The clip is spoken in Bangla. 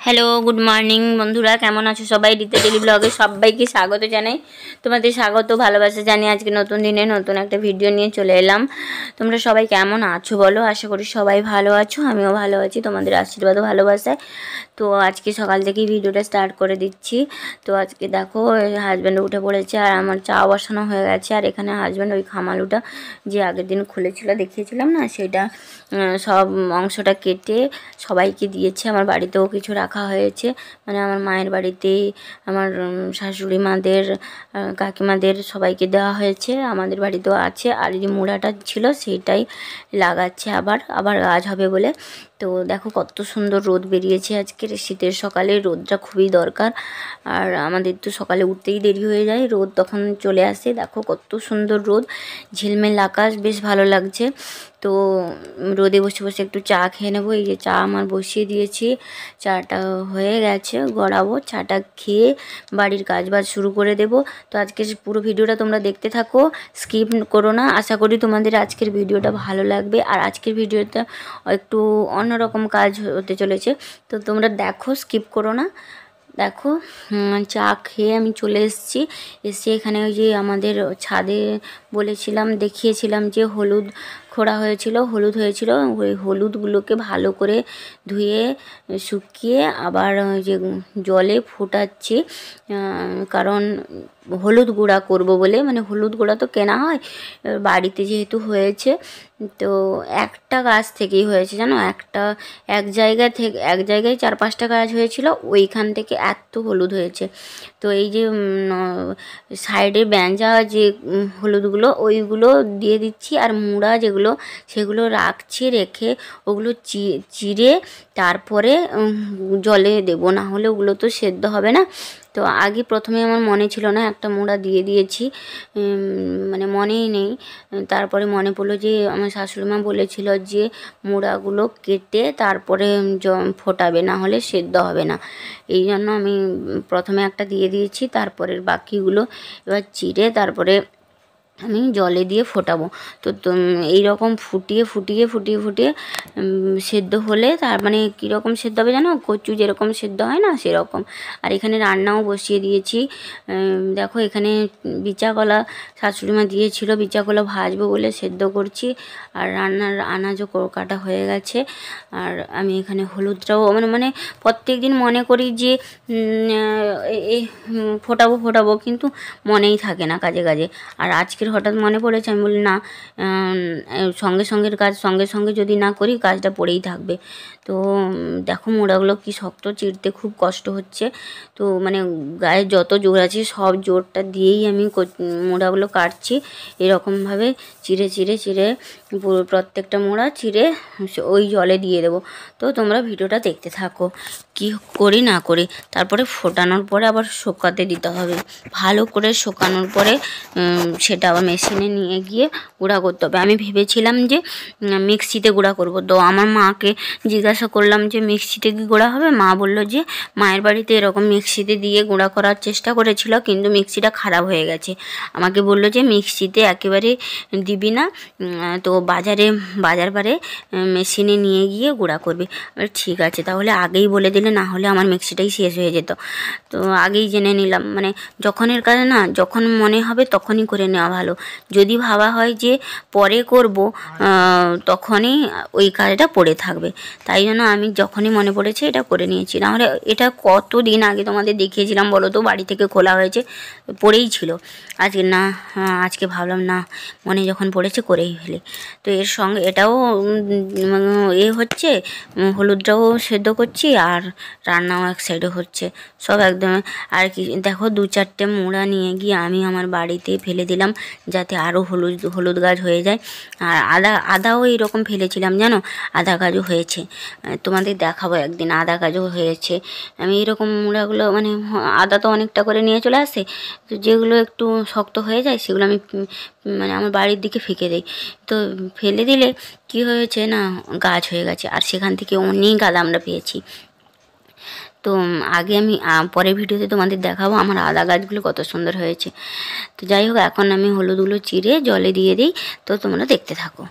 হ্যালো গুড মর্নিং বন্ধুরা, কেমন আছো সবাই? রীতা ডেলি ব্লগে সবাইকে স্বাগত জানাই। তোমাদের স্বাগত ভালোবাসা জানিয়ে আজকে নতুন দিনে নতুন একটা ভিডিও নিয়ে চলে এলাম। তোমরা সবাই কেমন আছো বলো? আশা করি সবাই ভালো আছো, আমিও ভালো আছি তোমাদের আশীর্বাদ ও ভালোবাসায়। তো আজকে সকাল থেকেই ভিডিওটা স্টার্ট করে দিচ্ছি। তো আজকে দেখো হাজব্যান্ড উঠে পড়েছে আর আমার চা বসানো হয়ে গেছে। আর এখানে হাজব্যান্ড ওই খামালুটা যে আগের দিন খুলেছিল দেখিয়েছিলাম না, সেটা সব অংশটা কেটে সবাইকে দিয়েছে। আমার বাড়িতেও কিছু রাখা হয়েছে, মানে আমার মায়ের বাড়িতে, আমার শাশুড়ি মাদের, কাকিমাদের সবাইকে দেওয়া হয়েছে। আমাদের বাড়িতেও আছে। আর এই যে মুড়াটা ছিল সেইটাই লাগাচ্ছে আবার গাছ হবে বলে। তো দেখো কত সুন্দর রোদ বেরিয়েছে আজকের শীতের সকালে, রোদটা খুবই দরকার। আর আমাদের তো সকালে উঠতেই দেরি হয়ে যায়, রোদ তখন চলে আসে। দেখো কত সুন্দর রোদ, ঝিলমিল আকাশ, বেশ ভালো লাগছে। তো রোদে বসে বসে একটু চা খেয়ে নেবো। এই যে চা আমার বসিয়ে দিয়েছি, চাটা হয়ে গেছে, গড়াবো। চাটা খেয়ে বাড়ির কাজবাজ শুরু করে দেব। তো আজকের পুরো ভিডিওটা তোমরা দেখতে থাকো, স্কিপ করো না। আশা করি তোমাদের আজকের ভিডিওটা ভালো লাগবে। আর আজকের ভিডিওটা একটু অন্যরকম কাজ হতে চলেছে, তো তোমরা দেখো, স্কিপ করো না। দেখো চা খেয়ে আমি চলে এসে এখানে ওই যে আমাদের ছাদে বলেছিলাম, দেখিয়েছিলাম যে হলুদ খোঁড়া হয়েছিল, হলুদ হয়েছিল। ওই হলুদগুলোকে ভালো করে ধুয়ে শুকিয়ে আবার ওই যে জলে ফোটাচ্ছি, কারণ হলুদ গুঁড়া করব বলে। মানে হলুদ গুঁড়া তো কেনা হয়, বাড়িতে যেহেতু হয়েছে, তো একটা গাছ থেকেই হয়েছে জানো। এক জায়গায় 4-5টা গাছ হয়েছিল, ওইখান থেকে এত হলুদ হয়েছে। তো এই যে সাইডে ব্যাঞ্জা যে হলুদগুলো, ওইগুলো দিয়ে দিচ্ছি। আর মুড়া যেগুলো, সেগুলো রাখছি, রেখে ওগুলো চিড়ে তারপরে জলে দেবো, না হলে ওগুলো তো সেদ্ধ হবে না। তো আগে প্রথমে আমার মনে ছিল না, একটা মুড়া দিয়ে দিয়েছি, মানে মনেই নেই। তারপরে মনে পড়লো যে আমার শাশুড়িমা বলেছিল যে মুড়াগুলো কেটে তারপরে ফোটাবে, না হলে সেদ্ধ হবে না। এই জন্য আমি প্রথমে একটা দিয়ে দিয়েছি, তারপরের বাকিগুলো এবার চিড়ে তারপরে আমি জলে দিয়ে ফোটাবো। তো এইরকম ফুটিয়ে সেদ্ধ হলে, তার মানে কীরকম সেদ্ধ হবে জানো, কচু যেরকম সেদ্ধ হয় না সেরকম। আর এখানে রান্নাও বসিয়ে দিয়েছি। দেখো এখানে বিচা কলা শাশুড়িমা দিয়েছিল, বিচা কলা ভাজবো বলে সেদ্ধ করছি। আর রান্নার আনাজও কাটা হয়ে গেছে। আর আমি এখানে হলুদটাও মানে প্রত্যেক দিন মনে করি যে এই ফোটাবো, কিন্তু মনেই থাকে না কাজে কাজে। আর আজকের হঠাৎ মনে পড়েছে, আমি বলি না, সঙ্গের কাজ সঙ্গে যদি না করি, কাজটা পড়েই থাকবে। তো দেখো মোড়াগুলো কি শক্ত, চিড়তে খুব কষ্ট হচ্ছে। তো মানে গায়ে যত জোর আছে সব জোরটা দিয়েই আমি মোড়াগুলো কাটছি। এরকমভাবে চিড়ে প্রত্যেকটা মোড়া চিড়ে ওই জলে দিয়ে দেবো। তো তোমরা ভিডিওটা দেখতে থাকো, কি করি না করি। তারপরে ফোটানোর পরে আবার শুকাতে দিতে হবে, ভালো করে শুকানোর পরে সেটা আবার মেশিনে নিয়ে গিয়ে গুঁড়া করতে হবে। আমি ভেবেছিলাম যে মিক্সিতে গুঁড়া করব। তো আমার মাকে জিজ্ঞাসা করলাম যে মিক্সিতে কি গুঁড়া হবে? মা বললো যে মায়ের বাড়িতে এরকম মিক্সিতে দিয়ে গুঁড়া করার চেষ্টা করেছিল, কিন্তু মিক্সিটা খারাপ হয়ে গেছে। আমাকে বললো যে মিক্সিতে একেবারে দিবি না, তো বাজারে মেশিনে নিয়ে গিয়ে গুঁড়া করবি। ঠিক আছে, তাহলে আগেই বলে দিলে, না হলে আমার মিক্সিটাই শেষ হয়ে যেত। তো আগেই জেনে নিলাম, মানে যখনের কাজ না, যখন মনে হবে তখনই করে নেওয়া ভালো। যদি ভাবা হয় যে পরে করব, তখনই ওই কাজটা পড়ে থাকবে। তাই জন্য আমি যখনই মনে পড়েছে এটা করে নিয়েছি। নাহলে এটা কতদিন আগে তোমাদের দেখিয়েছিলাম বলো তো, বাড়ি থেকে খোলা হয়েছে, পড়েই ছিল। আজকে ভাবলাম না, মনে যখন পড়েছে করেই ফেলি। তো এর সঙ্গে এটাও হচ্ছে, হলুদটাও সেদ্ধ করছি আর রান্নাও এক সাইডে হচ্ছে, সব একদম। আর কি দেখো 2-4টে মুড়া নিয়ে গিয়ে আমি আমার বাড়িতে ফেলে দিলাম, যাতে আরও হলুদ গাছ হয়ে যায়। আর আদাও এইরকম ফেলেছিলাম জানো, আদা গাছও হয়েছে। তোমাদের দেখাবো একদিন, আদা গাছও হয়েছে। আমি এইরকম মুড়াগুলো, মানে আদা তো অনেকটা করে নিয়ে চলে আসে, তো যেগুলো একটু শক্ত হয়ে যায় সেগুলো আমি মানে আমার বাড়ির দিকে ফেঁকে দিই। তো ফেলে দিলে কি হয়েছে না, গাছ হয়ে গেছে। আর সেখান থেকে অনেক আদা আমরা পেয়েছি। তো আগে আমি পরের ভিডিওতে তোমাদের দেখাবো আমার আদা গাছগুলো কত সুন্দর হয়েছে। তো যাই হোক, এখন আমি হলুদগুলো চিড়ে জলে দিয়ে দিই, তো তোমরা দেখতে থাকো।